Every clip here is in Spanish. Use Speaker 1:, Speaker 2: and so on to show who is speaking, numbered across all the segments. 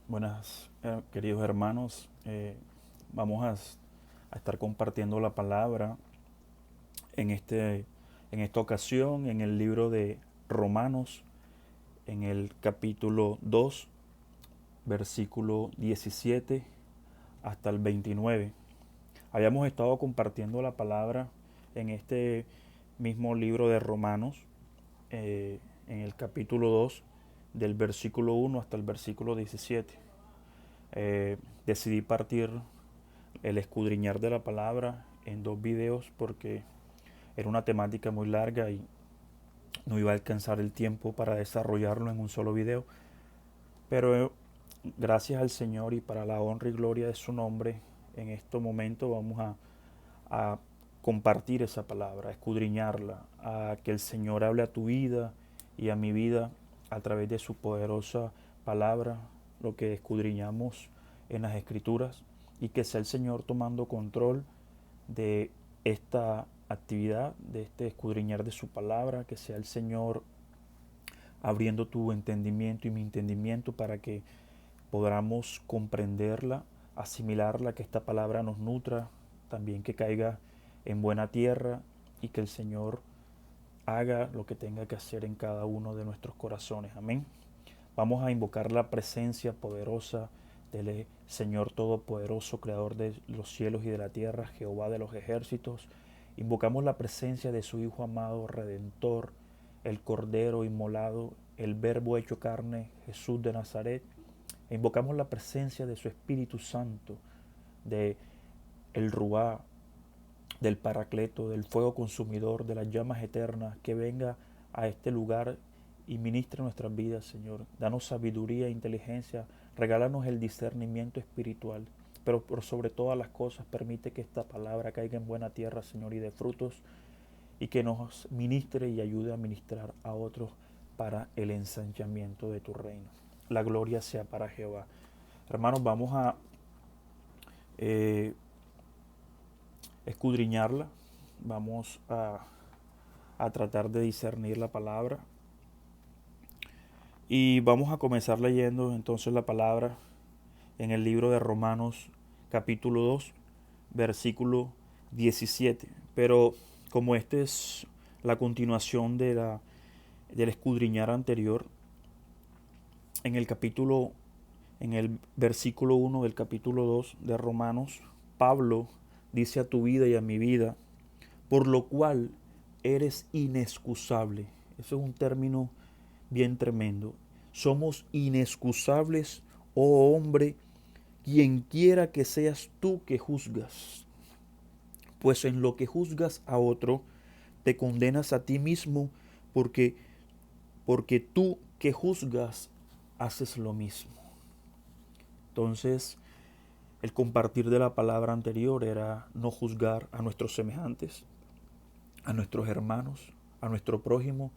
Speaker 1: Buenas, queridos hermanos. Vamos a estar compartiendo la palabra en, en esta ocasión en el libro de Romanos, en el capítulo 2, versículo 17 hasta el 29. Habíamos estado compartiendo la palabra en este mismo libro de Romanos, en el capítulo 2, del versículo 1 hasta el versículo 17. Decidí partir el escudriñar de la palabra en dos videos porque era una temática muy larga y no iba a alcanzar el tiempo para desarrollarlo en un solo video. Pero gracias al Señor y para la honra y gloria de su nombre, en este momento vamos a compartir esa palabra, a escudriñarla, a que el Señor hable a tu vida y a mi vida a través de su poderosa palabra, lo que escudriñamos en las Escrituras, y que sea el Señor tomando control de esta actividad, de este escudriñar de su palabra, que sea el Señor abriendo tu entendimiento y mi entendimiento para que podamos comprenderla, asimilarla, que esta palabra nos nutra, también que caiga en buena tierra y que el Señor haga lo que tenga que hacer en cada uno de nuestros corazones. Amén. Vamos a invocar la presencia poderosa del Señor Todopoderoso, Creador de los cielos y de la tierra, Jehová de los ejércitos. Invocamos la presencia de su Hijo amado, Redentor, el Cordero inmolado, el Verbo hecho carne, Jesús de Nazaret. E invocamos la presencia de su Espíritu Santo, de el Ruá, del Paracleto, del fuego consumidor, de las llamas eternas, que venga a este lugar y ministre nuestras vidas, Señor. Danos sabiduría e inteligencia, regálanos el discernimiento espiritual, pero por sobre todas las cosas permite que esta palabra caiga en buena tierra, Señor, y de frutos, y que nos ministre y ayude a ministrar a otros para el ensanchamiento de tu reino. La gloria sea para Jehová. Hermanos, vamos a eh, escudriñarla, vamos a tratar de discernir la palabra y vamos a comenzar leyendo entonces la palabra en el libro de Romanos capítulo 2 versículo 17. Pero como esta es la continuación del escudriñar anterior, en el capítulo, en el versículo 1 del capítulo 2 de Romanos, Pablo dice a tu vida y a mi vida, por lo cual eres inexcusable. Eso es un término bien tremendo. Somos inexcusables, oh hombre, quien quiera que seas tú que juzgas. Pues en lo que juzgas a otro, te condenas a ti mismo, porque, porque tú que juzgas haces lo mismo. Entonces, el compartir de la palabra anterior era no juzgar a nuestros semejantes, a nuestros hermanos, a nuestro prójimo,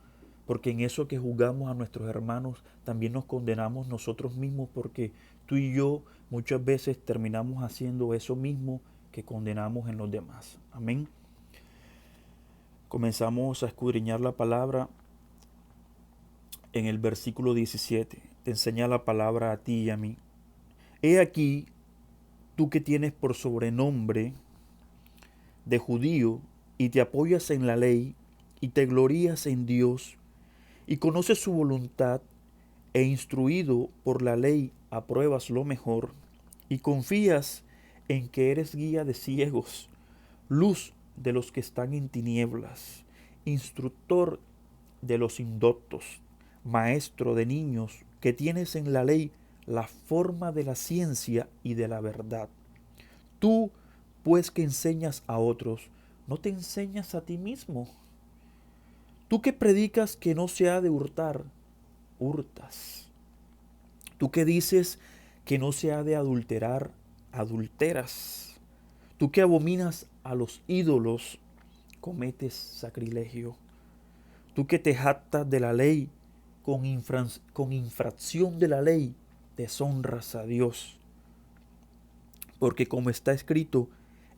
Speaker 1: porque en eso que juzgamos a nuestros hermanos también nos condenamos nosotros mismos, porque tú y yo muchas veces terminamos haciendo eso mismo que condenamos en los demás. Amén. Comenzamos a escudriñar la palabra en el versículo 17. Te enseña la palabra a ti y a mí. He aquí, tú que tienes por sobrenombre de judío y te apoyas en la ley y te glorías en Dios y conoces su voluntad e instruido por la ley apruebas lo mejor y confías en que eres guía de ciegos, luz de los que están en tinieblas, instructor de los indoctos, maestro de niños, que tienes en la ley la forma de la ciencia y de la verdad. Tú, pues que enseñas a otros, ¿no te enseñas a ti mismo? Tú que predicas que no se ha de hurtar, hurtas. Tú que dices que no se ha de adulterar, adulteras. Tú que abominas a los ídolos, cometes sacrilegio. Tú que te jactas de la ley, con infracción de la ley, deshonras a Dios. Porque como está escrito,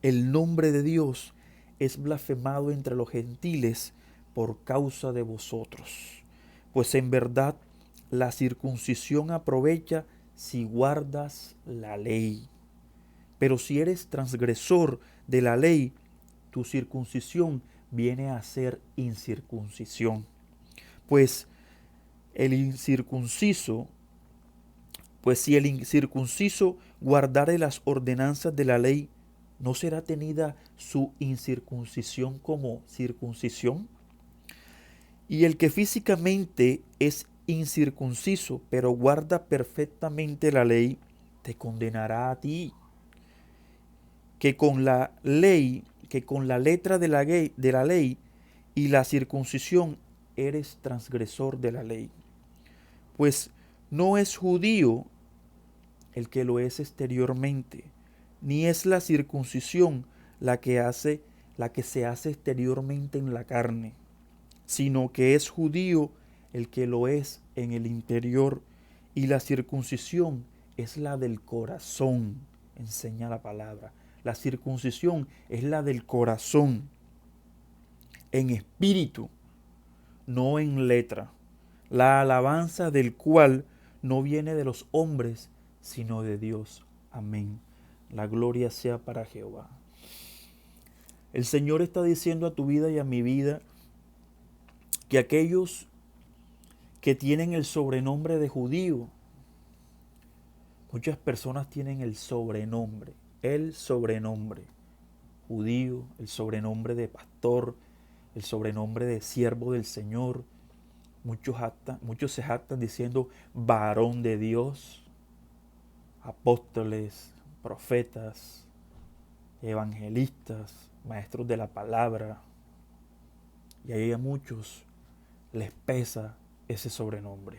Speaker 1: el nombre de Dios es blasfemado entre los gentiles por causa de vosotros. Pues en verdad la circuncisión aprovecha si guardas la ley. Pero si eres transgresor de la ley, tu circuncisión viene a ser incircuncisión. Pues el incircunciso, pues si el incircunciso guardare las ordenanzas de la ley, ¿no será tenida su incircuncisión como circuncisión? Y el que físicamente es incircunciso, pero guarda perfectamente la ley, te condenará a ti, que con la ley, que con la letra de la ley y la circuncisión eres transgresor de la ley. Pues no es judío el que lo es exteriormente, ni es la circuncisión la que se hace exteriormente en la carne, sino que es judío el que lo es en el interior, y la circuncisión es la del corazón, enseña la palabra. La circuncisión es la del corazón, en espíritu, no en letra, la alabanza del cual no viene de los hombres, sino de Dios. Amén. La gloria sea para Jehová. El Señor está diciendo a tu vida y a mi vida que aquellos que tienen el sobrenombre de judío, muchas personas tienen el sobrenombre judío, el sobrenombre de pastor, el sobrenombre de siervo del Señor. Muchos se jactan diciendo varón de Dios, apóstoles, profetas, evangelistas, maestros de la palabra. Y a muchos les pesa ese sobrenombre,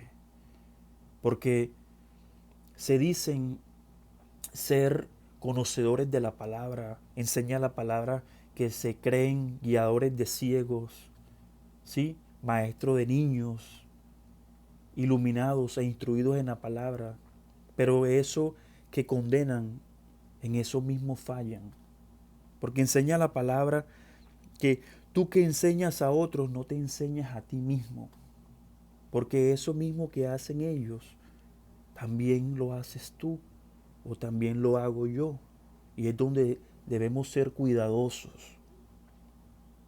Speaker 1: porque se dicen ser conocedores de la palabra, enseña la palabra que se creen guiadores de ciegos, ¿sí? Maestros de niños, iluminados e instruidos en la palabra, pero eso que condenan, en eso mismo fallan, porque enseña la palabra que tú que enseñas a otros no te enseñas a ti mismo, porque eso mismo que hacen ellos, también lo haces tú o también lo hago yo. Y es donde debemos ser cuidadosos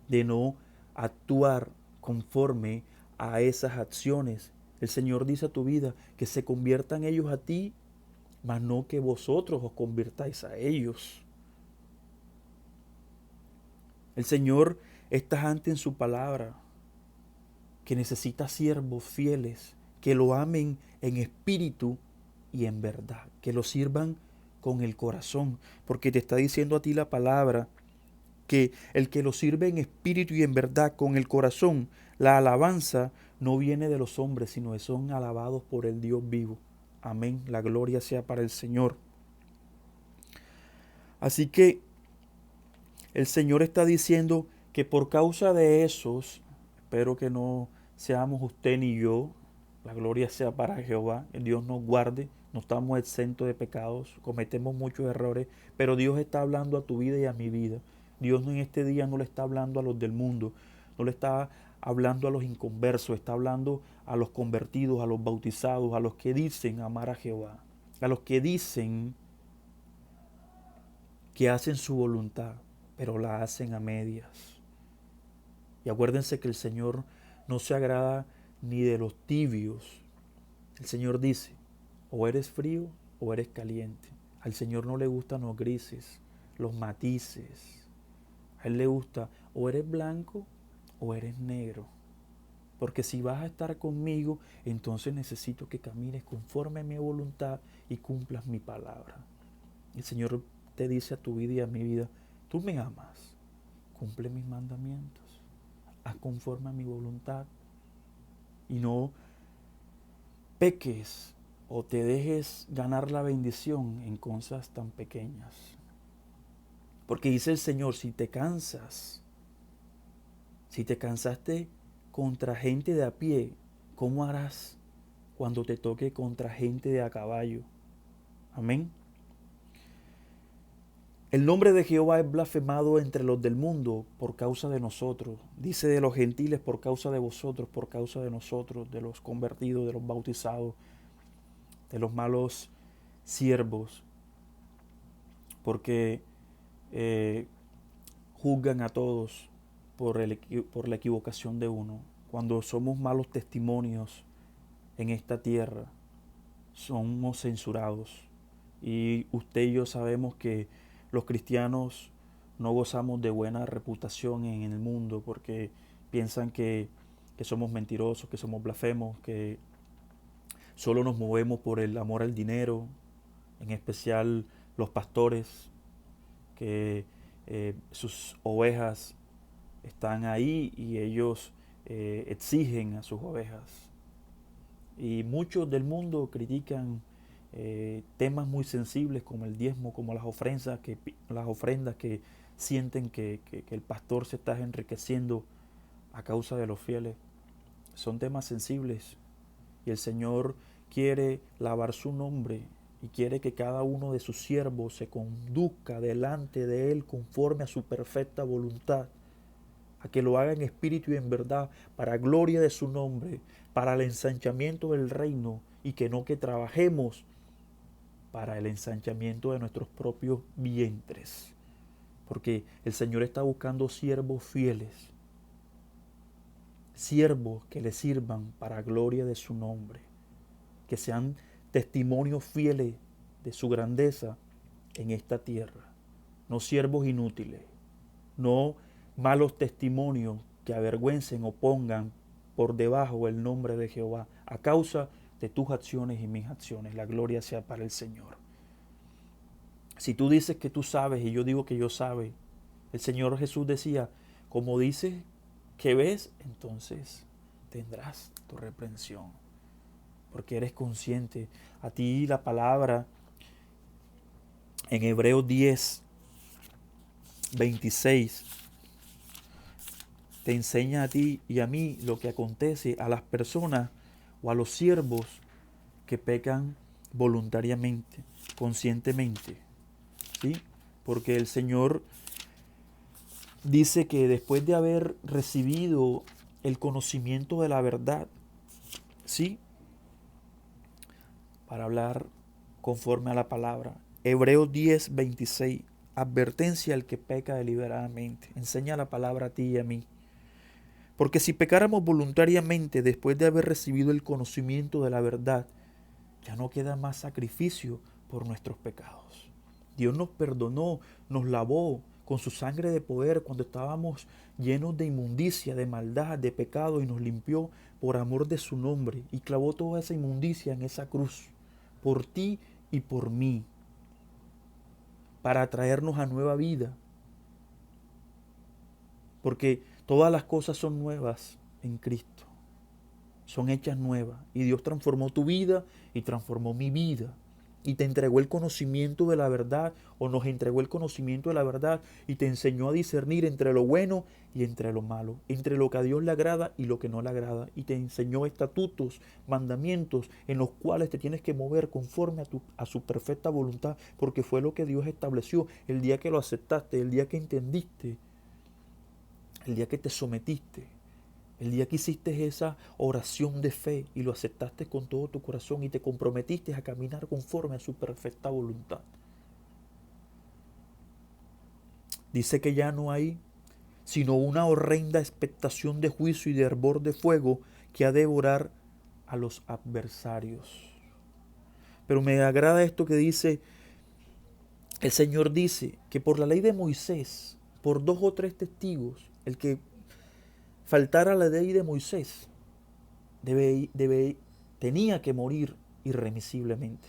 Speaker 1: de no actuar conforme a esas acciones. El Señor dice a tu vida que se conviertan ellos a ti, mas no que vosotros os convirtáis a ellos. El Señor está tajante en su palabra, que necesita siervos fieles, que lo amen en espíritu y en verdad, que lo sirvan con el corazón, porque te está diciendo a ti la palabra que el que lo sirve en espíritu y en verdad con el corazón, la alabanza no viene de los hombres, sino que son alabados por el Dios vivo. Amén, la gloria sea para el Señor. Así que el Señor está diciendo que por causa de esos, espero que no seamos usted ni yo, la gloria sea para Jehová, que Dios nos guarde, no estamos exentos de pecados, cometemos muchos errores, pero Dios está hablando a tu vida y a mi vida. Dios en este día no le está hablando a los del mundo, no le está hablando a los inconversos, está hablando a los convertidos, a los bautizados, a los que dicen amar a Jehová, a los que dicen que hacen su voluntad, pero la hacen a medias. Y acuérdense que el Señor no se agrada ni de los tibios. El Señor dice, o eres frío o eres caliente. Al Señor no le gustan los grises, los matices. A Él le gusta o eres blanco o eres negro. Porque si vas a estar conmigo, entonces necesito que camines conforme a mi voluntad y cumplas mi palabra. El Señor te dice a tu vida y a mi vida, tú me amas, cumple mis mandamientos, haz conforme a mi voluntad y no peques o te dejes ganar la bendición en cosas tan pequeñas. Porque dice el Señor, si te cansaste contra gente de a pie, ¿cómo harás cuando te toque contra gente de a caballo? Amén. El nombre de Jehová es blasfemado entre los del mundo por causa de nosotros. Dice de los gentiles por causa de vosotros, por causa de nosotros, de los convertidos, de los bautizados, de los malos siervos, porque juzgan a todos por la equivocación de uno. Cuando somos malos testimonios en esta tierra, somos censurados. Y usted y yo sabemos que los cristianos no gozamos de buena reputación en el mundo porque piensan que somos mentirosos, que somos blasfemos, que solo nos movemos por el amor al dinero, en especial los pastores, que sus ovejas están ahí y ellos exigen a sus ovejas. Y muchos del mundo critican temas muy sensibles como el diezmo, como las ofrendas que sienten que el pastor se está enriqueciendo a causa de los fieles. Son temas sensibles y el Señor quiere lavar su nombre y quiere que cada uno de sus siervos se conduzca delante de Él conforme a su perfecta voluntad, a que lo haga en espíritu y en verdad, para gloria de su nombre, para el ensanchamiento del reino, y que no que trabajemos para el ensanchamiento de nuestros propios vientres. Porque el Señor está buscando siervos fieles, siervos que le sirvan para gloria de su nombre, que sean testimonios fieles de su grandeza en esta tierra, no siervos inútiles, no malos testimonios que avergüencen o pongan por debajo el nombre de Jehová a causa de tus acciones y mis acciones. La gloria sea para el Señor. Si tú dices que tú sabes y yo digo que yo sabe, el Señor Jesús decía, como dices que ves, entonces tendrás tu reprensión, porque eres consciente. A ti la palabra en Hebreos 10, 26 te enseña a ti y a mí lo que acontece a las personas o a los siervos que pecan voluntariamente, conscientemente, ¿sí? Porque el Señor dice que después de haber recibido el conocimiento de la verdad, ¿sí? Para hablar conforme a la palabra, Hebreos 10, 26, advertencia al que peca deliberadamente. Enseña la palabra a ti y a mí. Porque si pecáramos voluntariamente después de haber recibido el conocimiento de la verdad, ya no queda más sacrificio por nuestros pecados. Dios nos perdonó, nos lavó con su sangre de poder cuando estábamos llenos de inmundicia, de maldad, de pecado, y nos limpió por amor de su nombre y clavó toda esa inmundicia en esa cruz, por ti y por mí, para traernos a nueva vida. Porque todas las cosas son nuevas en Cristo, son hechas nuevas, y Dios transformó tu vida y transformó mi vida, y te entregó el conocimiento de la verdad, o nos entregó el conocimiento de la verdad, y te enseñó a discernir entre lo bueno y entre lo malo, entre lo que a Dios le agrada y lo que no le agrada, y te enseñó estatutos, mandamientos en los cuales te tienes que mover conforme a su perfecta voluntad, porque fue lo que Dios estableció el día que lo aceptaste, el día que entendiste, el día que te sometiste, el día que hiciste esa oración de fe y lo aceptaste con todo tu corazón y te comprometiste a caminar conforme a su perfecta voluntad. Dice que ya no hay sino una horrenda expectación de juicio y de hervor de fuego que ha de devorar a los adversarios. Pero me agrada esto que dice, el Señor dice que por la ley de Moisés, por 2 o 3 testigos, el que faltara a la ley de Moisés tenía que morir irremisiblemente.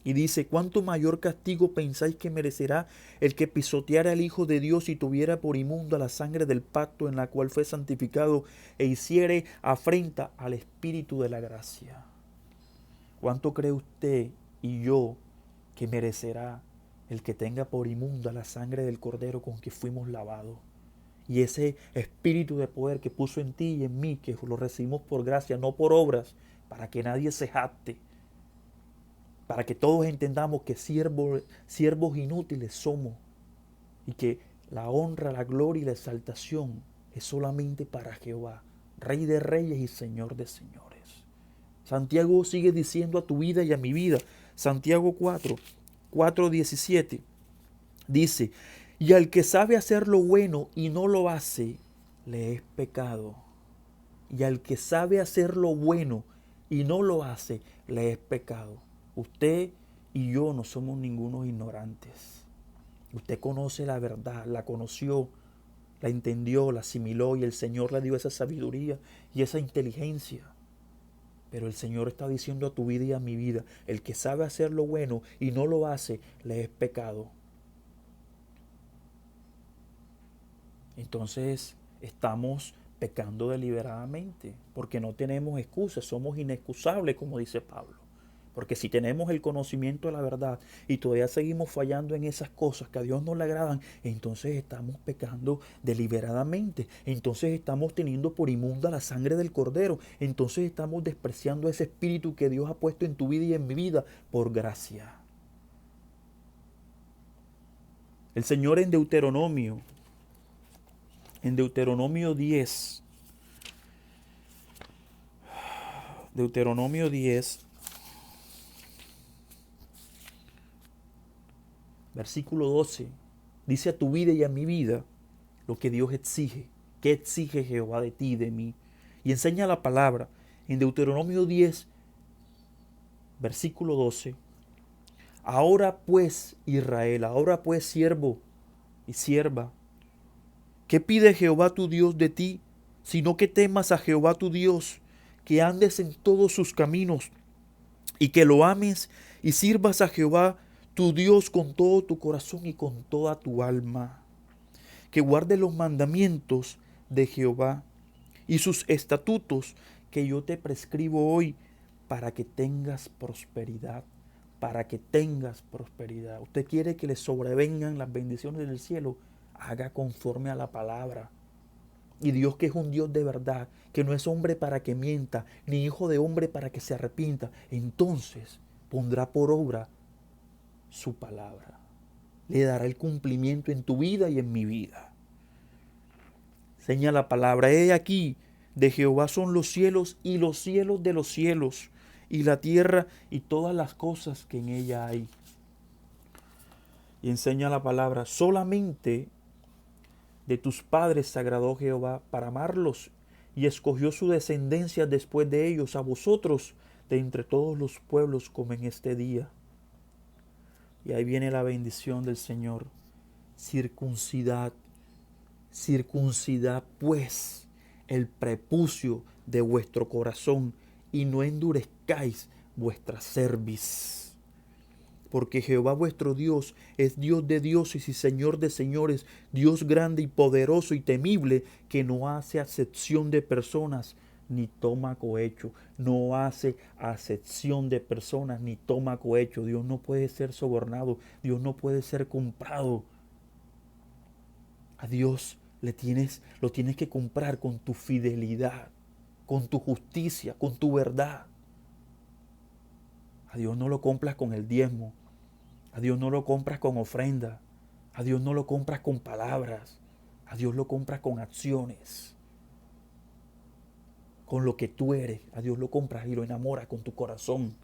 Speaker 1: Y dice, ¿cuánto mayor castigo pensáis que merecerá el que pisoteara al Hijo de Dios y tuviera por inmunda la sangre del pacto en la cual fue santificado e hiciere afrenta al Espíritu de la gracia? ¿Cuánto cree usted y yo que merecerá el que tenga por inmunda la sangre del Cordero con que fuimos lavados? Y ese espíritu de poder que puso en ti y en mí, que lo recibimos por gracia, no por obras, para que nadie se jacte, para que todos entendamos que siervos inútiles somos y que la honra, la gloria y la exaltación es solamente para Jehová, Rey de reyes y Señor de señores. Santiago sigue diciendo a tu vida y a mi vida, Santiago 4:17 dice, y al que sabe hacer lo bueno y no lo hace, le es pecado. Y al que sabe hacer lo bueno y no lo hace, le es pecado. Usted y yo no somos ningunos ignorantes. Usted conoce la verdad, la conoció, la entendió, la asimiló y el Señor le dio esa sabiduría y esa inteligencia. Pero el Señor está diciendo a tu vida y a mi vida, el que sabe hacer lo bueno y no lo hace, le es pecado. Entonces estamos pecando deliberadamente porque no tenemos excusas, somos inexcusables, como dice Pablo. Porque si tenemos el conocimiento de la verdad y todavía seguimos fallando en esas cosas que a Dios no le agradan, entonces estamos pecando deliberadamente. Entonces estamos teniendo por inmunda la sangre del Cordero. Entonces estamos despreciando ese espíritu que Dios ha puesto en tu vida y en mi vida por gracia. El Señor en Deuteronomio 10, versículo 12, dice a tu vida y a mi vida lo que Dios exige. ¿Qué exige Jehová de ti y de mí? Y enseña la palabra en Deuteronomio 10, versículo 12. Ahora pues, Israel, ahora pues, siervo y sierva, ¿qué pide Jehová tu Dios de ti? Sino que temas a Jehová tu Dios, que andes en todos sus caminos y que lo ames y sirvas a Jehová tu Dios con todo tu corazón y con toda tu alma. Que guardes los mandamientos de Jehová y sus estatutos que yo te prescribo hoy para que tengas prosperidad. Para que tengas prosperidad. Usted quiere que le sobrevengan las bendiciones del cielo. Haga conforme a la palabra. Y Dios, que es un Dios de verdad, que no es hombre para que mienta, ni hijo de hombre para que se arrepienta, entonces pondrá por obra su palabra. Le dará el cumplimiento en tu vida y en mi vida. Señala la palabra, he aquí, de Jehová son los cielos y los cielos de los cielos, y la tierra y todas las cosas que en ella hay. Y enseña la palabra, solamente de tus padres se agradó Jehová para amarlos, y escogió su descendencia después de ellos, a vosotros de entre todos los pueblos como en este día. Y ahí viene la bendición del Señor. Circuncidad, circuncidad pues el prepucio de vuestro corazón y no endurezcáis vuestra cerviz. Porque Jehová vuestro Dios es Dios de dioses y Señor de señores, Dios grande y poderoso y temible, que no hace acepción de personas ni toma cohecho. No hace acepción de personas ni toma cohecho. Dios no puede ser sobornado, Dios no puede ser comprado. A Dios lo tienes que comprar con tu fidelidad, con tu justicia, con tu verdad. A Dios no lo compras con el diezmo. A Dios no lo compras con ofrenda. A Dios no lo compras con palabras. A Dios lo compras con acciones. Con lo que tú eres. A Dios lo compras y lo enamoras con tu corazón.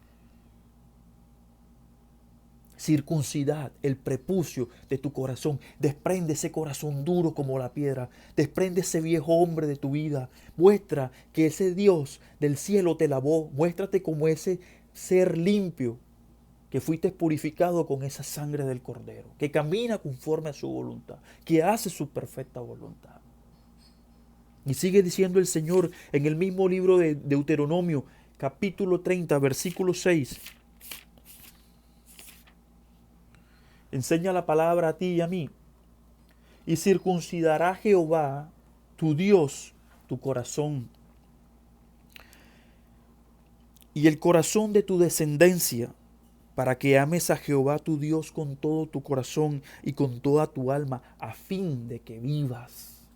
Speaker 1: Circuncidad el prepucio de tu corazón. Desprende ese corazón duro como la piedra. Desprende ese viejo hombre de tu vida. Muestra que ese Dios del cielo te lavó. Muéstrate como ese ser limpio, que fuiste purificado con esa sangre del Cordero, que camina conforme a su voluntad, que hace su perfecta voluntad. Y sigue diciendo el Señor en el mismo libro de Deuteronomio, capítulo 30, versículo 6. Enseña la palabra a ti y a mí. Y circuncidará Jehová, tu Dios, tu corazón, y el corazón de tu descendencia, para que ames a Jehová tu Dios con todo tu corazón y con toda tu alma, a fin de que vivas.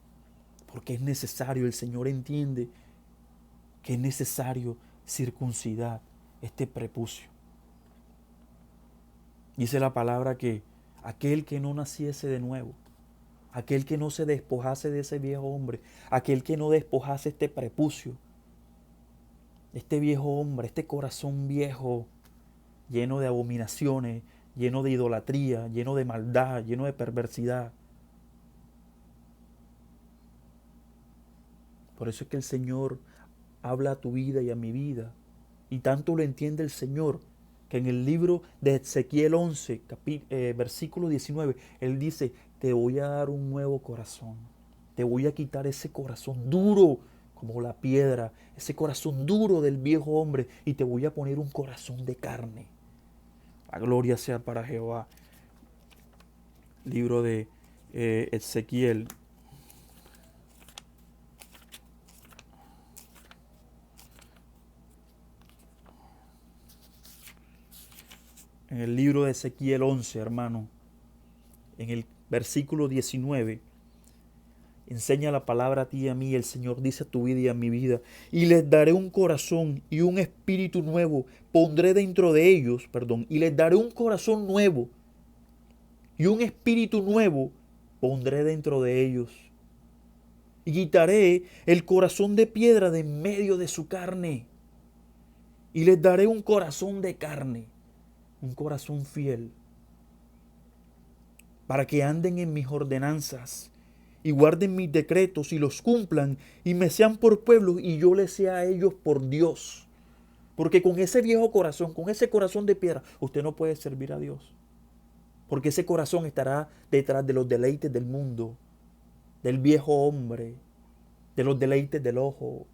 Speaker 1: Porque es necesario, el Señor entiende que es necesario circuncidar este prepucio. Dice la palabra que aquel que no naciese de nuevo, aquel que no se despojase de ese viejo hombre, aquel que no despojase este prepucio, este viejo hombre, este corazón viejo, lleno de abominaciones, lleno de idolatría, lleno de maldad, lleno de perversidad. Por eso es que el Señor habla a tu vida y a mi vida. Y tanto lo entiende el Señor, que en el libro de Ezequiel 11, versículo 19, Él dice, te voy a dar un nuevo corazón. Te voy a quitar ese corazón duro como la piedra, ese corazón duro del viejo hombre, y te voy a poner un corazón de carne. La gloria sea para Jehová. Libro de Ezequiel. En el libro de Ezequiel 11, hermano, en el versículo 19, enseña la palabra a ti y a mí. El Señor dice a tu vida y a mi vida, y les daré un corazón y un espíritu nuevo, pondré dentro de ellos, y les daré un corazón nuevo y un espíritu nuevo, pondré dentro de ellos. Y quitaré el corazón de piedra de en medio de su carne, y les daré un corazón de carne, un corazón fiel, para que anden en mis ordenanzas y guarden mis decretos y los cumplan y me sean por pueblo y yo les sea a ellos por Dios. Porque con ese viejo corazón, con ese corazón de piedra, usted no puede servir a Dios. Porque ese corazón estará detrás de los deleites del mundo, del viejo hombre, de los deleites del ojo,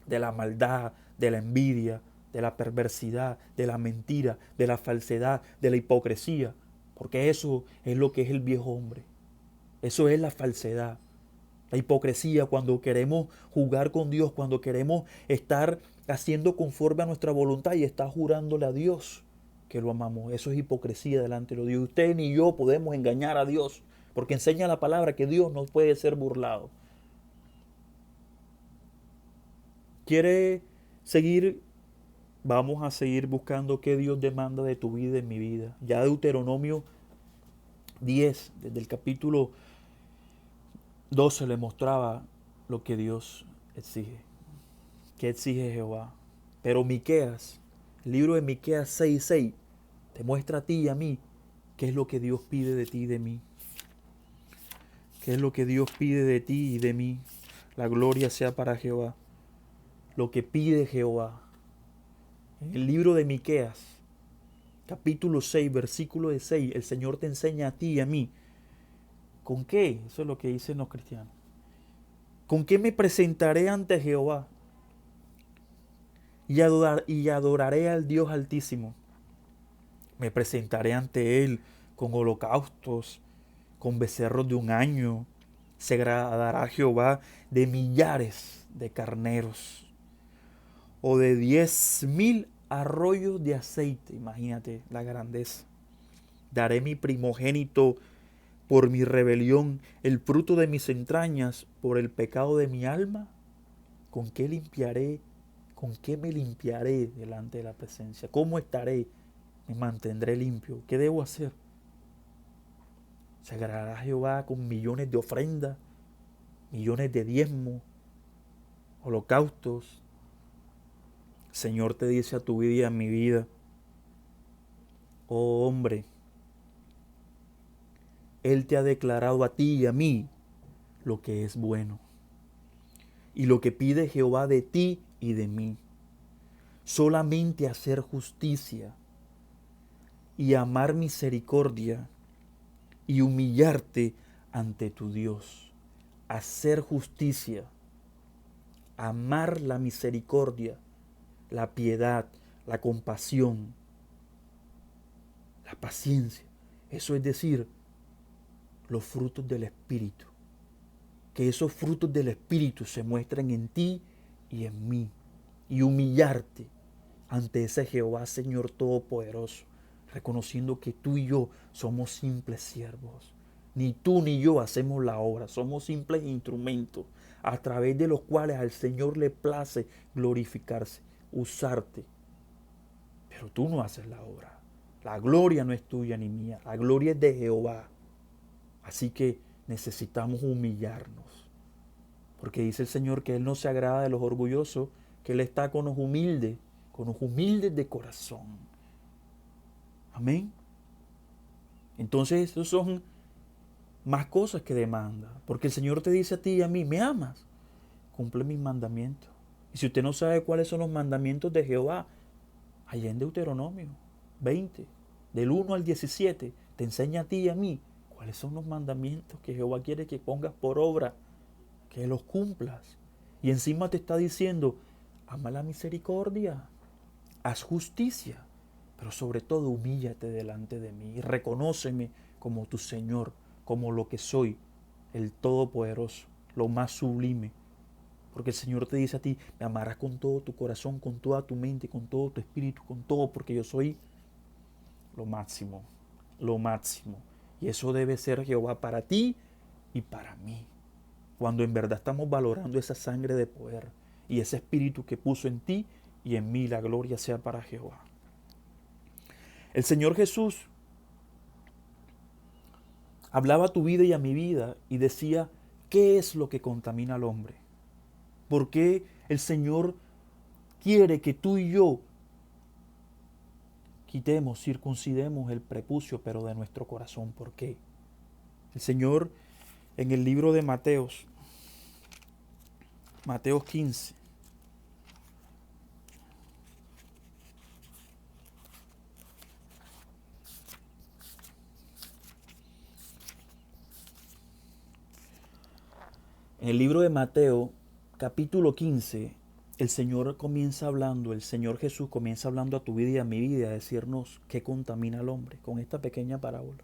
Speaker 1: de la maldad, de la envidia, de la perversidad, de la mentira, de la falsedad, de la hipocresía. Porque eso es lo que es el viejo hombre. Eso es la falsedad. La hipocresía, cuando queremos jugar con Dios, cuando queremos estar haciendo conforme a nuestra voluntad y estar jurándole a Dios que lo amamos. Eso es hipocresía delante de Dios. Usted ni yo podemos engañar a Dios, porque enseña la palabra que Dios no puede ser burlado. ¿Quiere seguir? Vamos a seguir buscando qué Dios demanda de tu vida y en mi vida. Ya Deuteronomio 10, desde el capítulo 12 le mostraba lo que Dios exige. ¿Qué exige Jehová? Pero Miqueas, el libro de Miqueas 6:6, te muestra a ti y a mí qué es lo que Dios pide de ti y de mí. ¿Qué es lo que Dios pide de ti y de mí? La gloria sea para Jehová. Lo que pide Jehová. En el libro de Miqueas, capítulo 6, versículo de 6, el Señor te enseña a ti y a mí. ¿Con qué? Eso es lo que dicen los cristianos. ¿Con qué me presentaré ante Jehová? Y adoraré al Dios Altísimo. Me presentaré ante Él con holocaustos, con becerros de un año. Se agradará Jehová de millares de carneros o de 10,000 arroyos de aceite. Imagínate la grandeza. Daré mi primogénito por mi rebelión, el fruto de mis entrañas por el pecado de mi alma. ¿Con qué limpiaré? ¿Con qué me limpiaré delante de la presencia? ¿Cómo estaré? Me mantendré limpio. ¿Qué debo hacer? Se agradará Jehová con millones de ofrendas, millones de diezmos, holocaustos. El Señor te dice a tu vida y a mi vida, oh hombre, Él te ha declarado a ti y a mí lo que es bueno y lo que pide Jehová de ti y de mí. Solamente hacer justicia y amar misericordia y humillarte ante tu Dios. Hacer justicia, amar la misericordia, la piedad, la compasión, la paciencia. Eso es decir, los frutos del Espíritu. Que esos frutos del Espíritu se muestren en ti y en mí. Y humillarte ante ese Jehová Señor Todopoderoso, reconociendo que tú y yo somos simples siervos. Ni tú ni yo hacemos la obra, somos simples instrumentos a través de los cuales al Señor le place glorificarse, usarte. Pero tú no haces la obra. La gloria no es tuya ni mía, la gloria es de Jehová. Así que necesitamos humillarnos. Porque dice el Señor que Él no se agrada de los orgullosos, que Él está con los humildes de corazón. Amén. Entonces, esos son más cosas que demanda. Porque el Señor te dice a ti y a mí, ¿me amas? Cumple mis mandamientos. Y si usted no sabe cuáles son los mandamientos de Jehová, allá en Deuteronomio 20, del 1 al 17, te enseña a ti y a mí cuáles son los mandamientos que Jehová quiere que pongas por obra, que los cumplas. Y encima te está diciendo, ama la misericordia, haz justicia, pero sobre todo humíllate delante de mí y reconóceme como tu Señor, como lo que soy, el Todopoderoso, lo más sublime. Porque el Señor te dice a ti, me amarás con todo tu corazón, con toda tu mente, con todo tu espíritu, con todo, porque yo soy lo máximo, lo máximo. Y eso debe ser Jehová para ti y para mí. Cuando en verdad estamos valorando esa sangre de poder y ese espíritu que puso en ti y en mí, la gloria sea para Jehová. El Señor Jesús hablaba a tu vida y a mi vida y decía, ¿qué es lo que contamina al hombre? ¿Por qué el Señor quiere que tú y yo quitemos, circuncidemos el prepucio, pero de nuestro corazón? ¿Por qué? El Señor en el libro de Mateos, Mateos 15, en el libro de Mateo, capítulo 15, el Señor comienza hablando, el Señor Jesús comienza hablando a tu vida y a mi vida, a decirnos qué contamina al hombre con esta pequeña parábola.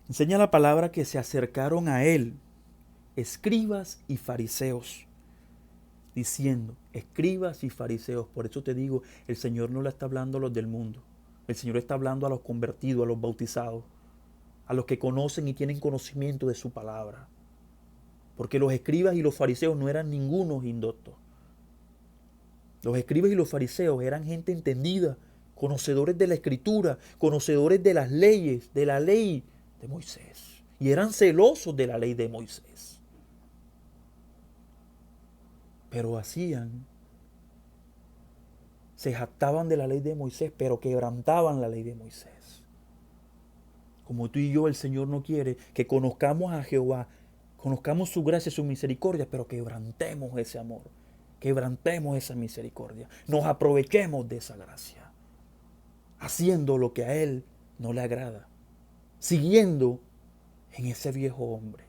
Speaker 1: Enseña la palabra que se acercaron a él escribas y fariseos, diciendo, escribas y fariseos. Por eso te digo, el Señor no le está hablando a los del mundo. El Señor está hablando a los convertidos, a los bautizados, a los que conocen y tienen conocimiento de su palabra. Porque los escribas y los fariseos no eran ningunos indoctos. Los escribas y los fariseos eran gente entendida, conocedores de la escritura, conocedores de las leyes, de la ley de Moisés. Y eran celosos de la ley de Moisés. Pero se jactaban de la ley de Moisés, pero quebrantaban la ley de Moisés. Como tú y yo, el Señor no quiere que conozcamos a Jehová, conozcamos su gracia, su misericordia, pero quebrantemos ese amor, quebrantemos esa misericordia, nos aprovechemos de esa gracia, haciendo lo que a Él no le agrada, siguiendo en ese viejo hombre.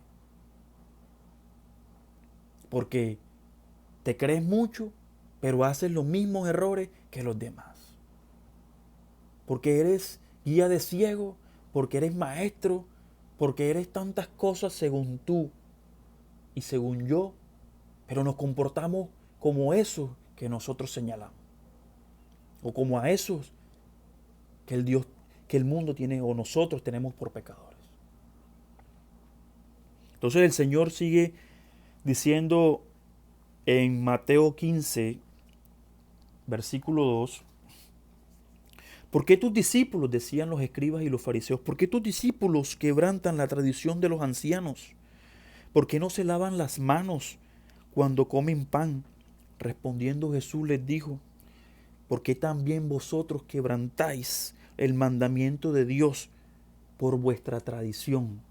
Speaker 1: Porque te crees mucho, pero haces los mismos errores que los demás. Porque eres guía de ciego, porque eres maestro, porque eres tantas cosas según tú y según yo, pero nos comportamos como esos que nosotros señalamos. O como a esos que el mundo tiene o nosotros tenemos por pecadores. Entonces el Señor sigue diciendo en Mateo 15, versículo 2, ¿por qué tus discípulos, decían los escribas y los fariseos, por qué tus discípulos quebrantan la tradición de los ancianos? ¿Por qué no se lavan las manos cuando comen pan? Respondiendo Jesús les dijo, ¿por qué también vosotros quebrantáis el mandamiento de Dios por vuestra tradición?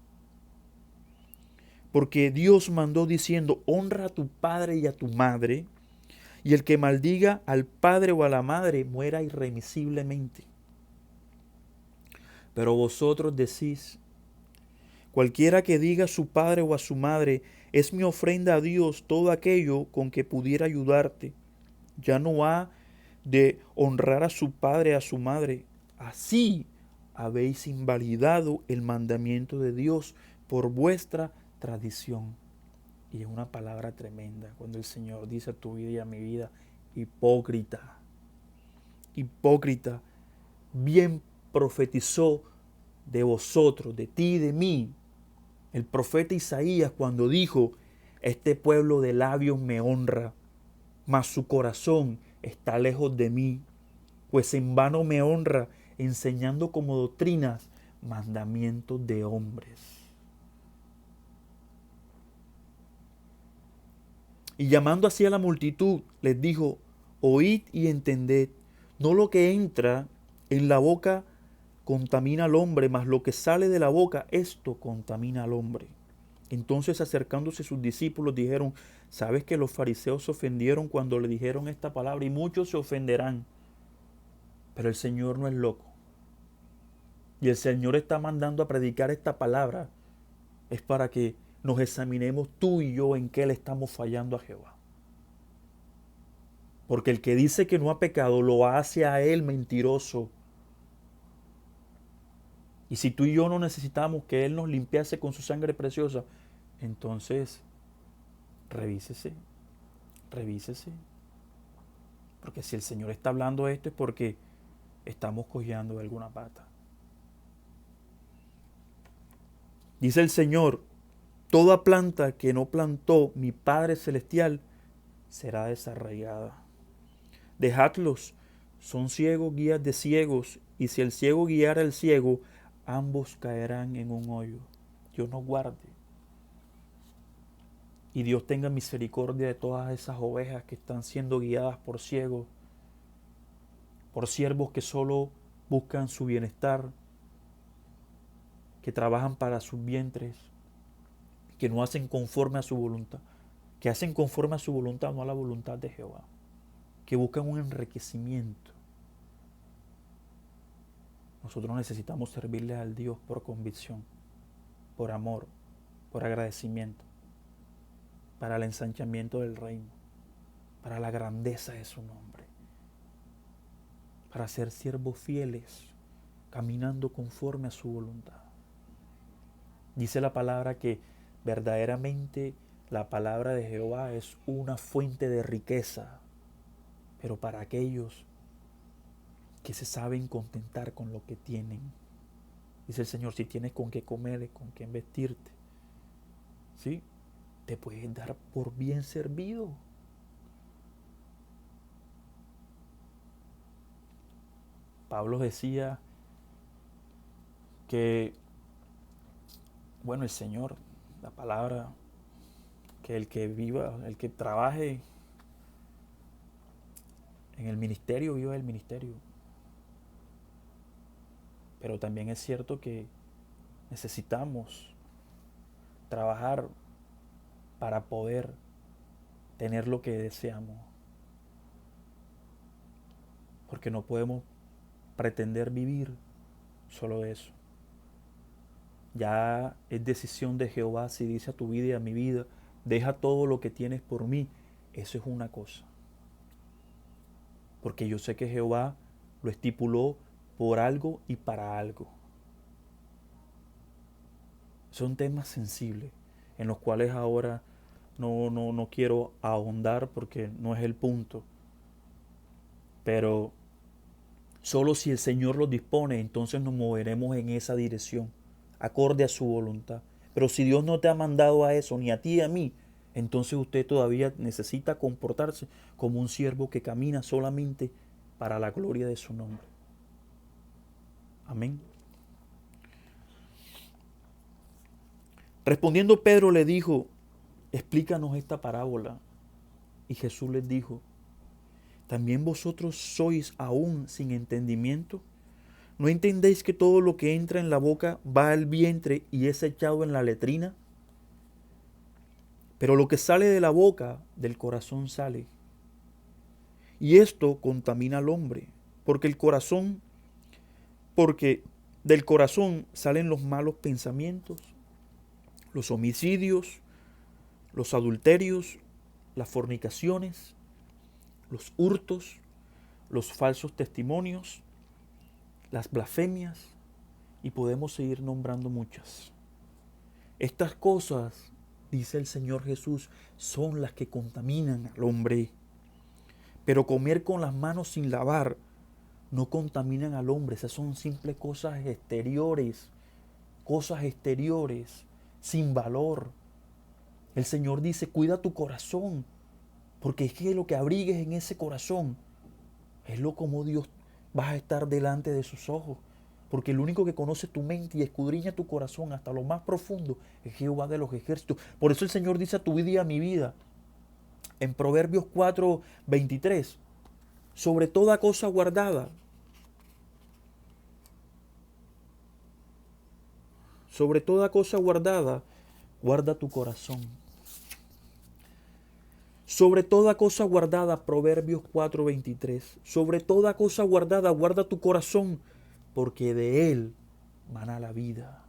Speaker 1: Porque Dios mandó diciendo, honra a tu padre y a tu madre, y el que maldiga al padre o a la madre muera irremisiblemente. Pero vosotros decís, cualquiera que diga a su padre o a su madre, es mi ofrenda a Dios todo aquello con que pudiera ayudarte, ya no ha de honrar a su padre o a su madre. Así habéis invalidado el mandamiento de Dios por vuestra tradición. Y es una palabra tremenda cuando el Señor dice a tu vida y a mi vida, hipócrita, hipócrita, bien profetizó de vosotros, de ti y de mí, el profeta Isaías cuando dijo, este pueblo de labios me honra, mas su corazón está lejos de mí, pues en vano me honra, enseñando como doctrinas mandamientos de hombres. Y llamando así a la multitud, les dijo, oíd y entended, no lo que entra En la boca contamina al hombre, mas lo que sale de la boca, esto contamina al hombre. Entonces acercándose sus discípulos dijeron, ¿sabes que los fariseos se ofendieron cuando le dijeron esta palabra? Y muchos se ofenderán. Pero el Señor no es loco. Y el Señor está mandando a predicar esta palabra. Es para que nos examinemos tú y yo en qué le estamos fallando a Jehová. Porque el que dice que no ha pecado lo hace a él mentiroso. Y si tú y yo no necesitamos que Él nos limpiase con su sangre preciosa, entonces revísese, revísese. Porque si el Señor está hablando esto es porque estamos cojeando de alguna pata. Dice el Señor, toda planta que no plantó mi Padre Celestial será desarraigada. Dejadlos, son ciegos guías de ciegos, y si el ciego guiara al ciego, ambos caerán en un hoyo. Dios nos guarde. Y Dios tenga misericordia de todas esas ovejas que están siendo guiadas por ciegos, por siervos que solo buscan su bienestar, que trabajan para sus vientres, que no hacen conforme a su voluntad, que hacen conforme a su voluntad, no a la voluntad de Jehová, que buscan un enriquecimiento. Nosotros necesitamos servirles al Dios por convicción, por amor, por agradecimiento, para el ensanchamiento del reino, para la grandeza de su nombre, para ser siervos fieles, caminando conforme a su voluntad. Dice la palabra que verdaderamente la palabra de Jehová es una fuente de riqueza, pero para aquellos que se saben contentar con lo que tienen. Dice el Señor, si tienes con qué comer, con qué vestirte, ¿sí? Te puedes dar por bien servido. Pablo decía que, bueno, el Señor, la palabra, que el que viva, el que trabaje en el ministerio, viva el ministerio. Pero también es cierto que necesitamos trabajar para poder tener lo que deseamos. Porque no podemos pretender vivir solo de eso. Ya es decisión de Jehová si dice a tu vida y a mi vida, deja todo lo que tienes por mí. Eso es una cosa. Porque yo sé que Jehová lo estipuló por algo y para algo. Son temas sensibles en los cuales ahora no quiero ahondar porque no es el punto. Pero solo si el Señor los dispone, entonces nos moveremos en esa dirección, acorde a su voluntad. Pero si Dios no te ha mandado a eso, ni a ti ni a mí, entonces usted todavía necesita comportarse como un siervo que camina solamente para la gloria de su nombre. Amén. Respondiendo Pedro le dijo, explícanos esta parábola. Y Jesús les dijo, ¿también vosotros sois aún sin entendimiento? ¿No entendéis que todo lo que entra en la boca va al vientre y es echado en la letrina? Pero lo que sale de la boca, del corazón sale. Y esto contamina al hombre, porque del corazón salen los malos pensamientos, los homicidios, los adulterios, las fornicaciones, los hurtos, los falsos testimonios, las blasfemias, y podemos seguir nombrando muchas. Estas cosas, dice el Señor Jesús, son las que contaminan al hombre. Pero comer con las manos sin lavar no contaminan al hombre. Esas son simples cosas exteriores, sin valor. El Señor dice, cuida tu corazón, porque es que lo que abrigues en ese corazón es lo como Dios vas a estar delante de sus ojos. Porque el único que conoce tu mente y escudriña tu corazón hasta lo más profundo es Jehová de los ejércitos. Por eso el Señor dice a tu vida y a mi vida, en Proverbios 4:23, sobre toda cosa guardada, sobre toda cosa guardada, guarda tu corazón. Sobre toda cosa guardada, Proverbios 4:23. Sobre toda cosa guardada, guarda tu corazón, porque de él mana la vida.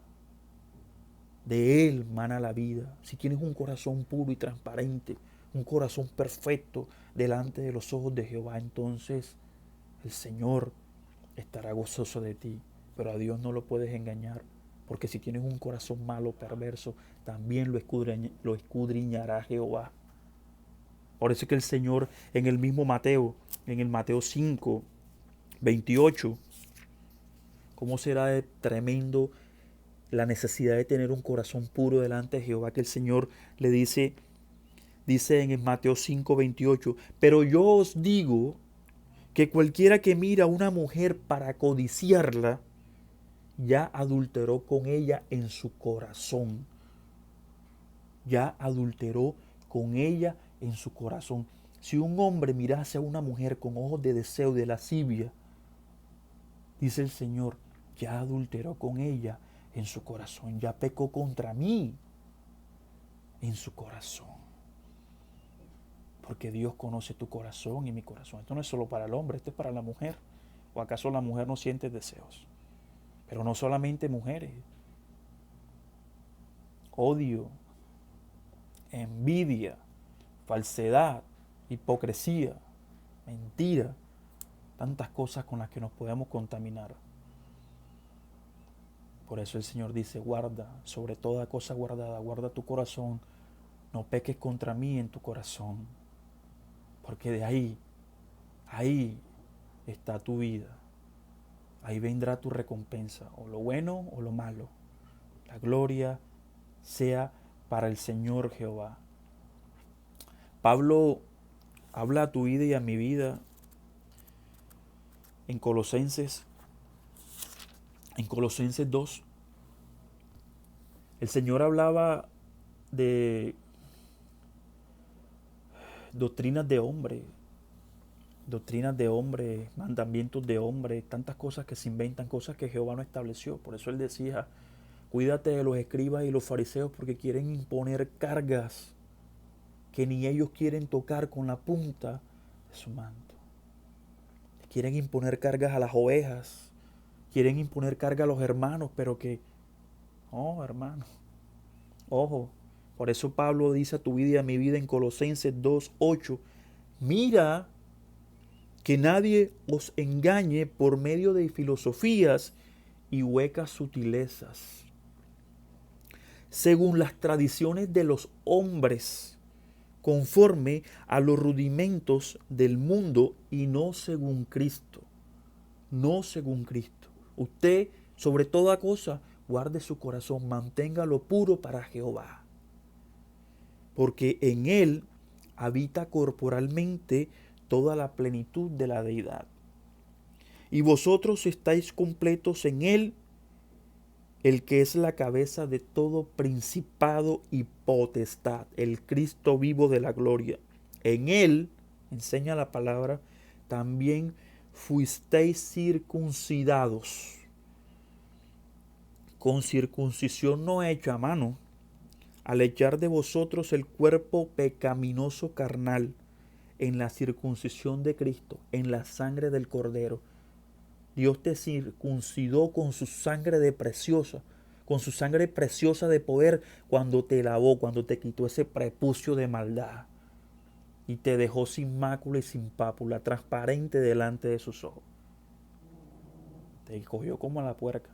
Speaker 1: De él mana la vida. Si tienes un corazón puro y transparente, un corazón perfecto delante de los ojos de Jehová, entonces el Señor estará gozoso de ti. Pero a Dios no lo puedes engañar, porque si tienes un corazón malo, perverso, también lo escudriñará Jehová. Por eso es que el Señor en el mismo Mateo, en el Mateo 5:28, cómo será de tremendo la necesidad de tener un corazón puro delante de Jehová, que el Señor le dice en el Mateo 5:28, pero yo os digo que cualquiera que mira a una mujer para codiciarla, ya adulteró con ella en su corazón. Ya adulteró con ella en su corazón. Si un hombre mirase a una mujer con ojos de deseo, de lascivia, dice el Señor, ya adulteró con ella en su corazón, ya pecó contra mí en su corazón. Porque Dios conoce tu corazón y mi corazón. Esto no es solo para el hombre, esto es para la mujer. ¿O acaso la mujer no siente deseos? Pero no solamente mujeres. Odio, envidia, falsedad, hipocresía, mentira, tantas cosas con las que nos podemos contaminar. Por eso el Señor dice, guarda, sobre toda cosa guardada, guarda tu corazón, no peques contra mí en tu corazón, porque de ahí está tu vida, ahí vendrá tu recompensa, o lo bueno o lo malo. La gloria sea para el Señor Jehová. Pablo habla a tu vida y a mi vida en Colosenses 2. El Señor hablaba de doctrinas de hombre, mandamientos de hombre, tantas cosas que se inventan, cosas que Jehová no estableció. Por eso Él decía, cuídate de los escribas y los fariseos porque quieren imponer cargas que ni ellos quieren tocar con la punta de su manto. Quieren imponer cargas a las ovejas, quieren imponer carga a los hermanos, pero que, hermano, ojo, por eso Pablo dice a tu vida y a mi vida en Colosenses 2:8, mira que nadie os engañe por medio de filosofías y huecas sutilezas, según las tradiciones de los hombres, conforme a los rudimentos del mundo y no según Cristo. No según Cristo. Usted, sobre toda cosa, guarde su corazón, manténgalo puro para Jehová. Porque en Él habita corporalmente toda la plenitud de la deidad. Y vosotros estáis completos en Él, el que es la cabeza de todo principado y potestad, el Cristo vivo de la gloria. En Él, enseña la palabra, también fuisteis circuncidados, con circuncisión no hecha a mano, al echar de vosotros el cuerpo pecaminoso carnal, en la circuncisión de Cristo, en la sangre del Cordero. Dios te circuncidó con su sangre de preciosa, con su sangre preciosa de poder, cuando te lavó, cuando te quitó ese prepucio de maldad y te dejó sin mácula y sin pápula, transparente delante de sus ojos. Te cogió como a la puerca,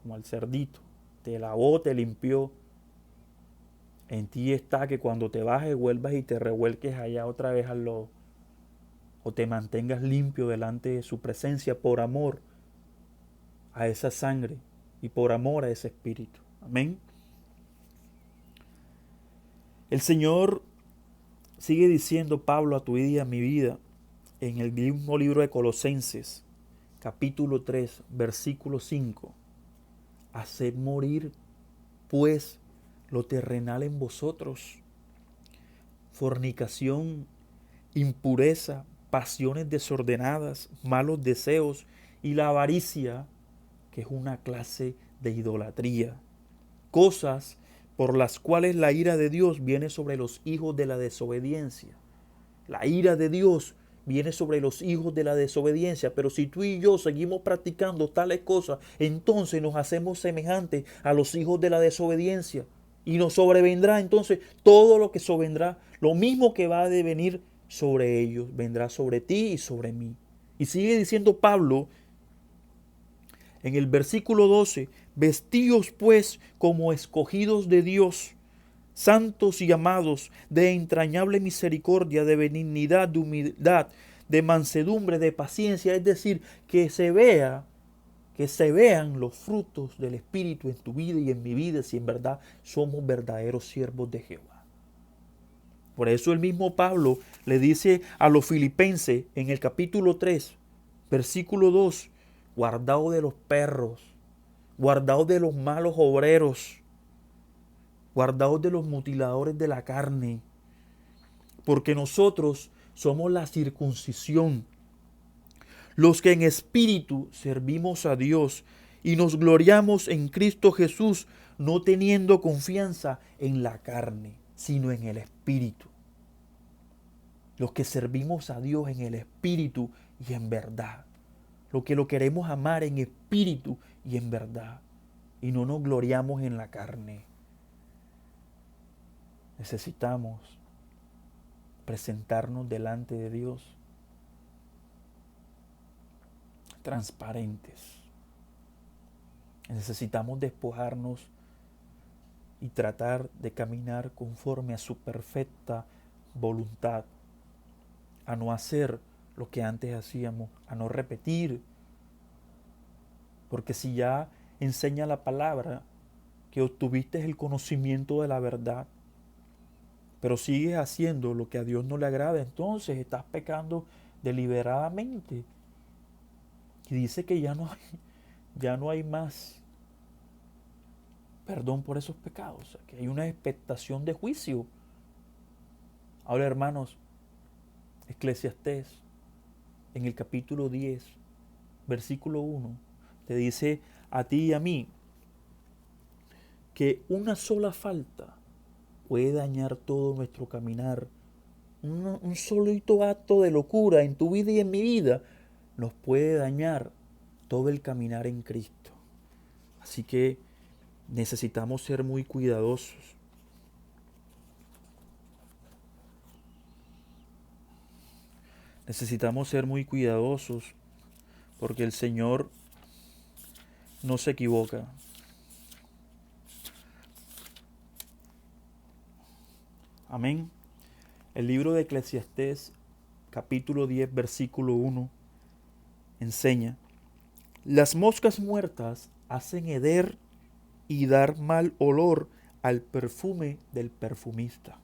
Speaker 1: como al cerdito, te lavó, te limpió. En ti está que cuando te bajes, vuelvas y te revuelques allá otra vez al lodo, o te mantengas limpio delante de su presencia por amor a esa sangre y por amor a ese espíritu. Amén. El Señor sigue diciendo, Pablo, a tu vida y a mi vida, en el mismo libro de Colosenses, capítulo 3, versículo 5, haced morir, pues, lo terrenal en vosotros, fornicación, impureza, pasiones desordenadas, malos deseos y la avaricia, que es una clase de idolatría. cosas por las cuales la ira de Dios viene sobre los hijos de la desobediencia. La ira de Dios viene sobre los hijos de la desobediencia, pero si tú y yo seguimos practicando tales cosas, entonces nos hacemos semejantes a los hijos de la desobediencia y nos sobrevendrá entonces todo lo que sobrevendrá, lo mismo que va a devenir sobre ellos, vendrá sobre ti y sobre mí. Y sigue diciendo Pablo en el versículo 12, vestíos pues como escogidos de Dios, santos y amados, de entrañable misericordia, de benignidad, de humildad, de mansedumbre, de paciencia, es decir, que se vean los frutos del Espíritu en tu vida y en mi vida, si en verdad somos verdaderos siervos de Jehová. Por eso el mismo Pablo le dice a los filipenses en el capítulo 3, versículo 2, guardaos de los perros, guardaos de los malos obreros, guardaos de los mutiladores de la carne, porque nosotros somos la circuncisión, los que en espíritu servimos a Dios y nos gloriamos en Cristo Jesús, no teniendo confianza en la carne, sino en el espíritu. Los que servimos a Dios en el espíritu y en verdad. Los que lo queremos amar en espíritu y en verdad. Y no nos gloriamos en la carne. Necesitamos presentarnos delante de Dios transparentes. Necesitamos despojarnos y tratar de caminar conforme a su perfecta voluntad, a no hacer lo que antes hacíamos, a no repetir, porque si ya enseña la palabra que obtuviste el conocimiento de la verdad, pero sigues haciendo lo que a Dios no le agrada, entonces estás pecando deliberadamente. Y dice que ya no hay más perdón por esos pecados, o sea, que hay una expectación de juicio. Ahora, hermanos, Eclesiastés, en el capítulo 10, versículo 1, te dice a ti y a mí que una sola falta puede dañar todo nuestro caminar. Un solito acto de locura en tu vida y en mi vida nos puede dañar todo el caminar en Cristo. Así que necesitamos ser muy cuidadosos. Necesitamos ser muy cuidadosos porque el Señor no se equivoca. Amén. El libro de Eclesiastés, capítulo 10, versículo 1, enseña: las moscas muertas hacen heder y dar mal olor al perfume del perfumista.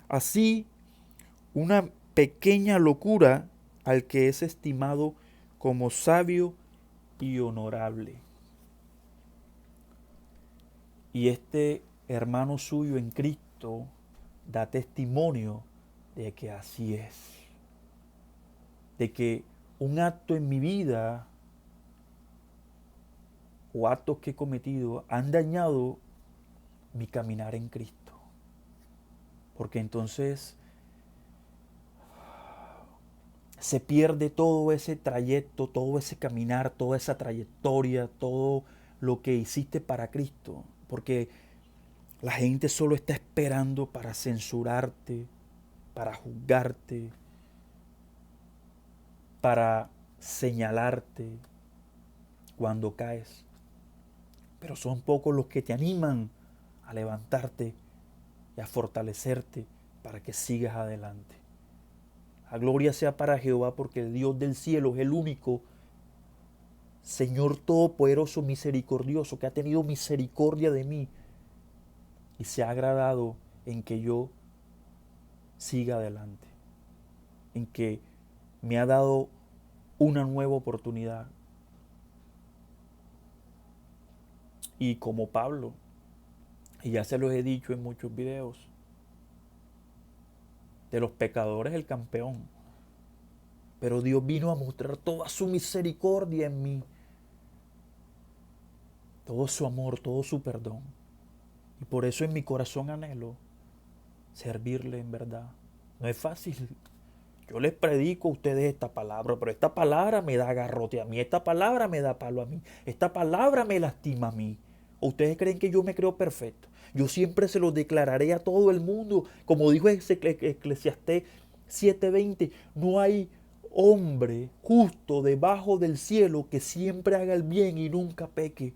Speaker 1: Así, una pequeña locura al que es estimado como sabio y honorable. Y este hermano suyo en Cristo da testimonio de que así es. De que un acto en mi vida o actos que he cometido han dañado mi caminar en Cristo. Porque entonces se pierde todo ese trayecto, todo ese caminar, toda esa trayectoria, todo lo que hiciste para Cristo. Porque la gente solo está esperando para censurarte, para juzgarte, para señalarte cuando caes. Pero son pocos los que te animan a levantarte y a fortalecerte para que sigas adelante. La gloria sea para Jehová, porque el Dios del cielo es el único Señor todopoderoso, misericordioso, que ha tenido misericordia de mí y se ha agradado en que yo siga adelante, en que me ha dado una nueva oportunidad. Y como Pablo, y ya se los he dicho en muchos videos, de los pecadores el campeón. Pero Dios vino a mostrar toda su misericordia en mí, todo su amor, todo su perdón. Y por eso en mi corazón anhelo servirle en verdad. No es fácil. Yo les predico a ustedes esta palabra, pero esta palabra me da garrote a mí, esta palabra me da palo a mí, esta palabra me lastima a mí. ¿O ustedes creen que yo me creo perfecto? Yo siempre se lo declararé a todo el mundo. Como dijo Eclesiastés 7:20, no hay hombre justo debajo del cielo que siempre haga el bien y nunca peque.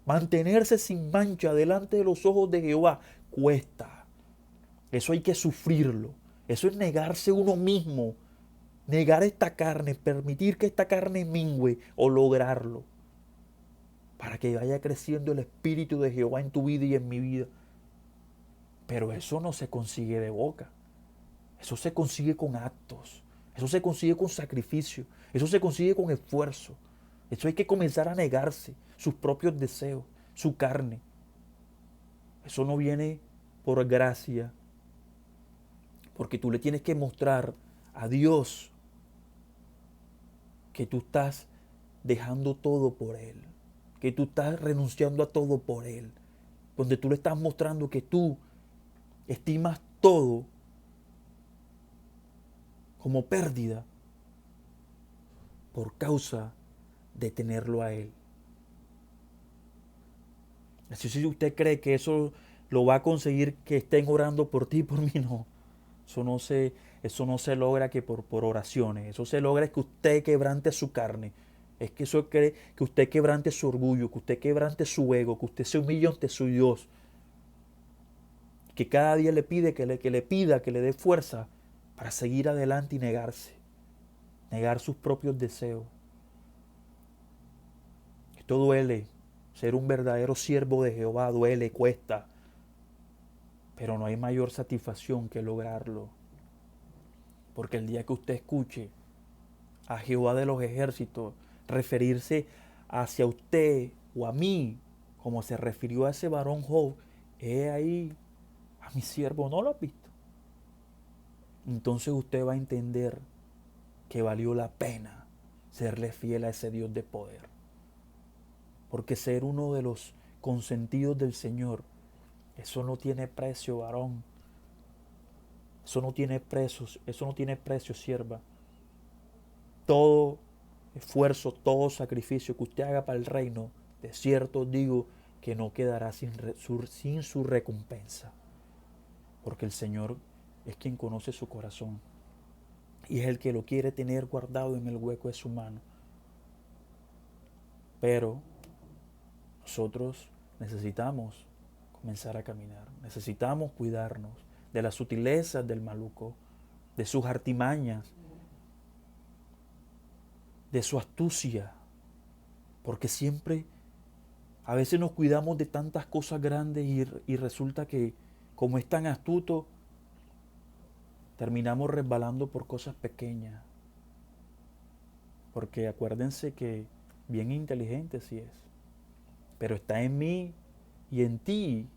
Speaker 1: Mantenerse sin mancha delante de los ojos de Jehová cuesta. Eso hay que sufrirlo. Eso es negarse uno mismo. Negar esta carne, permitir que esta carne mingüe o lograrlo. Para que vaya creciendo el Espíritu de Jehová en tu vida y en mi vida. Pero eso no se consigue de boca. Eso se consigue con actos. Eso se consigue con sacrificio. Eso se consigue con esfuerzo. Eso hay que comenzar a negarse sus propios deseos, su carne. Eso no viene por gracia, porque tú le tienes que mostrar a Dios que tú estás dejando todo por Él, que tú estás renunciando a todo por Él, donde tú le estás mostrando que tú estimas todo como pérdida por causa de tenerlo a Él. Así si usted cree que eso lo va a conseguir que estén orando por ti, por mí no. Eso no se logra que por oraciones. Eso se logra es que usted quebrante su carne. Es que eso cree que usted quebrante su orgullo, que usted quebrante su ego, que usted se humille ante su Dios. Que cada día le pide que le pida, que le dé fuerza para seguir adelante y negarse. Negar sus propios deseos. Esto duele. Ser un verdadero siervo de Jehová duele, cuesta. Pero no hay mayor satisfacción que lograrlo. Porque el día que usted escuche a Jehová de los ejércitos referirse hacia usted o a mí, como se refirió a ese varón Job, he ahí a mi siervo, ¿no lo has visto? Entonces usted va a entender que valió la pena serle fiel a ese Dios de poder. Porque ser uno de los consentidos del Señor, eso no tiene precio, varón. Eso no tiene precio, sierva. Todo esfuerzo, todo sacrificio que usted haga para el reino, de cierto digo que no quedará sin su recompensa. Porque el Señor es quien conoce su corazón y es el que lo quiere tener guardado en el hueco de su mano. Pero nosotros necesitamos comenzar a caminar, necesitamos cuidarnos de las sutilezas del maluco, de sus artimañas, de su astucia, porque siempre, a veces nos cuidamos de tantas cosas grandes y resulta que como es tan astuto, terminamos resbalando por cosas pequeñas. Porque acuérdense que bien inteligente sí es, pero está en mí y en ti,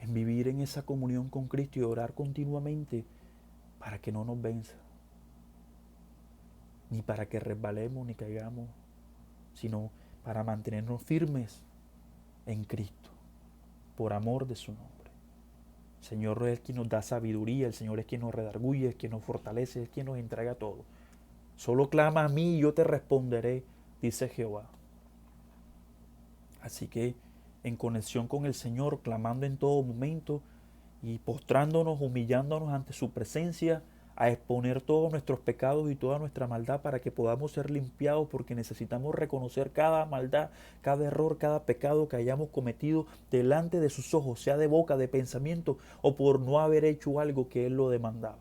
Speaker 1: en vivir en esa comunión con Cristo y orar continuamente para que no nos venza, ni para que resbalemos ni caigamos, sino para mantenernos firmes en Cristo, por amor de su nombre. El Señor es quien nos da sabiduría, el Señor es quien nos redarguye, es quien nos fortalece, es quien nos entrega todo. Solo clama a mí y yo te responderé, dice Jehová. Así que en conexión con el Señor, clamando en todo momento y postrándonos, humillándonos ante su presencia, a exponer todos nuestros pecados y toda nuestra maldad para que podamos ser limpiados, porque necesitamos reconocer cada maldad, cada error, cada pecado que hayamos cometido delante de sus ojos, sea de boca, de pensamiento o por no haber hecho algo que Él lo demandaba,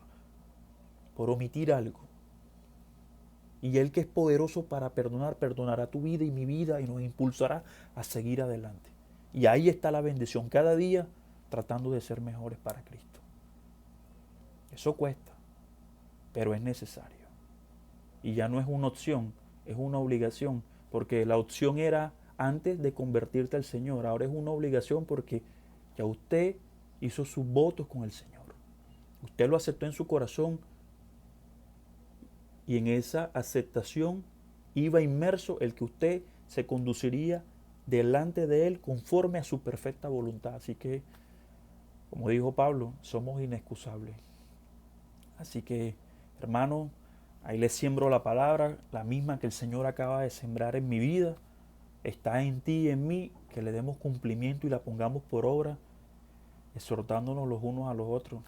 Speaker 1: por omitir algo. Y Él, que es poderoso para perdonar, perdonará tu vida y mi vida y nos impulsará a seguir adelante. Y ahí está la bendición, cada día tratando de ser mejores para Cristo. Eso cuesta, pero es necesario. Y ya no es una opción, es una obligación, porque la opción era antes de convertirte al Señor, ahora es una obligación porque ya usted hizo sus votos con el Señor. Usted lo aceptó en su corazón y en esa aceptación iba inmerso el que usted se conduciría delante de Él conforme a su perfecta voluntad. Así que, como dijo Pablo, somos inexcusables. Así que, hermano, ahí les siembro la palabra, la misma que el Señor acaba de sembrar en mi vida. Está en ti y en mí, que le demos cumplimiento y la pongamos por obra, exhortándonos los unos a los otros.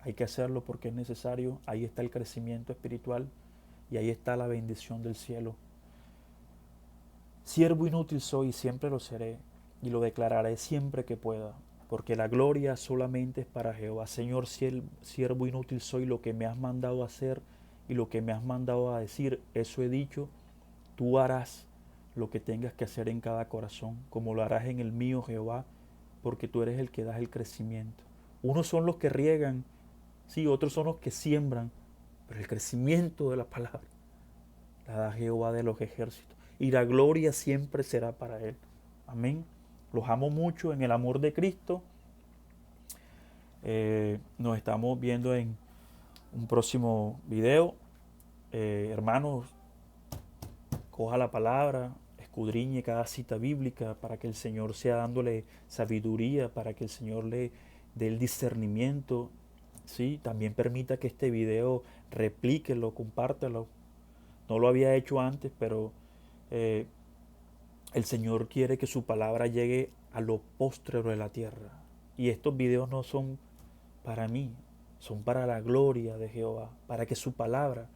Speaker 1: Hay que hacerlo porque es necesario. Ahí está el crecimiento espiritual y ahí está la bendición del cielo. Siervo inútil soy y siempre lo seré, y lo declararé siempre que pueda, porque la gloria solamente es para Jehová. Señor, siervo inútil soy, lo que me has mandado a hacer y lo que me has mandado a decir, eso he dicho. Tú harás lo que tengas que hacer en cada corazón, como lo harás en el mío, Jehová, porque tú eres el que das el crecimiento. Unos son los que riegan, sí, otros son los que siembran, pero el crecimiento de la palabra la da Jehová de los ejércitos. Y la gloria siempre será para Él. Amén. Los amo mucho en el amor de Cristo. Nos estamos viendo en un próximo video. Hermanos, coja la palabra, escudriñe cada cita bíblica para que el Señor sea dándole sabiduría, para que el Señor le dé el discernimiento. ¿Sí? También permita que este video replíquelo, compártelo. No lo había hecho antes, pero el Señor quiere que su palabra llegue a lo postrero de la tierra. Y estos videos no son para mí, son para la gloria de Jehová, para que su palabra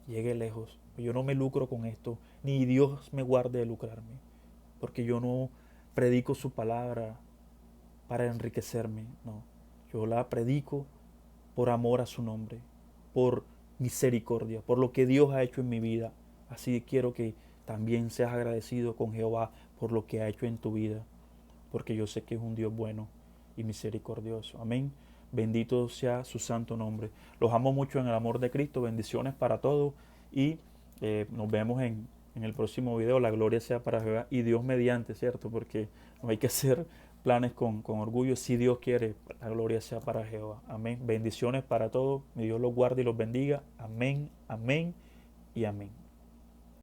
Speaker 1: llegue lejos. Yo no me lucro con esto, ni Dios me guarde de lucrarme, porque yo no predico su palabra para enriquecerme, no. Yo la predico por amor a su nombre, por misericordia, por lo que Dios ha hecho en mi vida. Así quiero que también seas agradecido con Jehová por lo que ha hecho en tu vida, porque yo sé que es un Dios bueno y misericordioso. Amén. Bendito sea su santo nombre. Los amo mucho en el amor de Cristo. Bendiciones para todos y nos vemos en el próximo video. La gloria sea para Jehová y Dios mediante, ¿cierto? Porque no hay que hacer planes con orgullo. Si Dios quiere, la gloria sea para Jehová. Amén. Bendiciones para todos. Mi Dios los guarde y los bendiga. Amén, amén y amén.